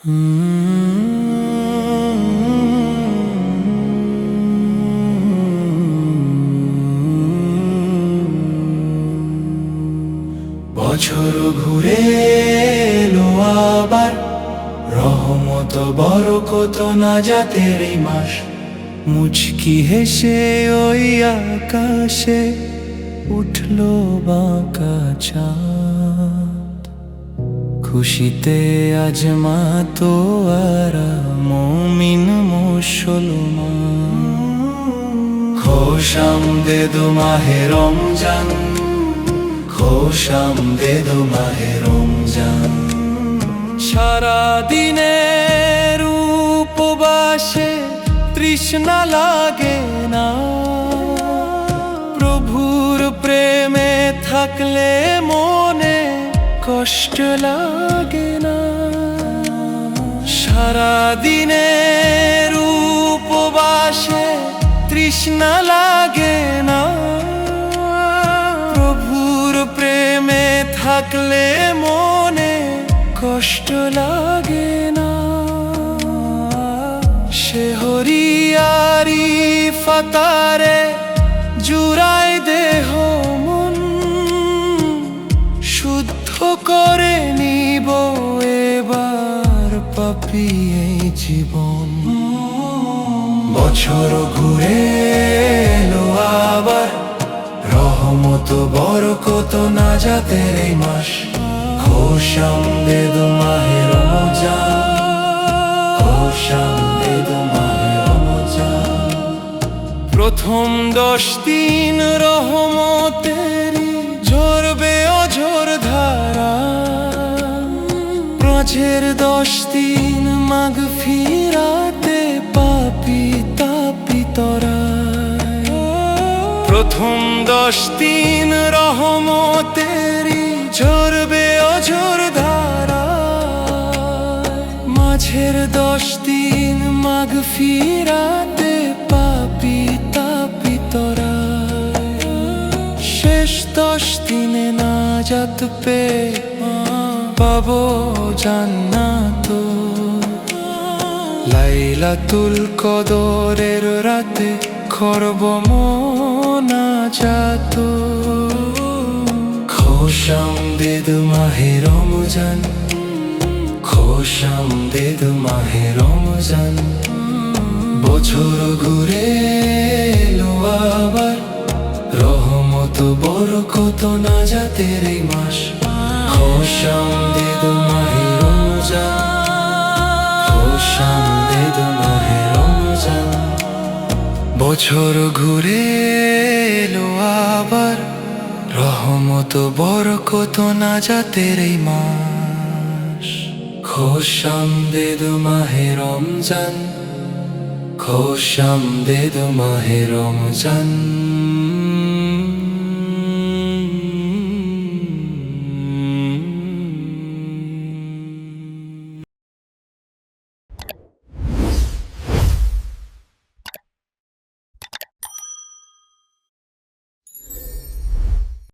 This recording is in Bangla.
বছর ঘুরে এলো আবার, রহমত বরকত নাজাতের এই মাস। মুচকি হেসে ওই আকাশে উঠলো বাঁকা চাঁদ। খুশিতে আজ মাতোয়ারা মুমিন মুসলমান। খোশামদেদ মাহে রমজান, খোশামদেদ মাহে রমজান। সারা দিনের উপবাসে তৃষ্ণা লাগে না, প্রভুর প্রেমে থাকলে মনে কষ্ট লাগে না। সারা দিনের উপবাসে তৃষ্ণা লাগে না, প্রভুর প্রেমে থাকলে মনে কষ্ট লাগে না। সে হরিয়ারি ফাতারে জুড়াই দেহ মন, শুদ্ধ করে নিব এবার পাপী এই জীবন। বছর ঘুরে এলো আবার, রহমত বরকত নাজাতের এই মাস। খোশামদেদ মাহে রমজান, খোশামদেদ মাহে রমজান। প্রথম 10 দিন রহমতেরই ঝরবে অঝোর ধারা, মাঝের 10 দিন মাগফিরাতে পাপী তাপী তরায়। প্রথম 10 দিন রহমতেরই ঝরবে অঝোর ধারা, মাঝের 10 দিন মাগফিরাতে পাপী তাপী তরায়। শেষ 10 দিনে নাজাত পেয়ে পাবো জান্নাত। লাইলাতুল কদরের রাতে করব মোনাজাত। খোশামদেদ মাহে রমজান, খোশামদেদ মাহে রমজান। বছর ঘুরে এলো আবার, রহমত বরকত নাজাতের এই মাস। খোশামদেদ মাহে রমজান, খোশামদেদ মাহে রমজান। বছর ঘুরে এলো আবার, রহমত বরকত নাজাতের এই মাস। খোশামদেদ মাহে রমজান, খোশামদেদ মাহে রমজান।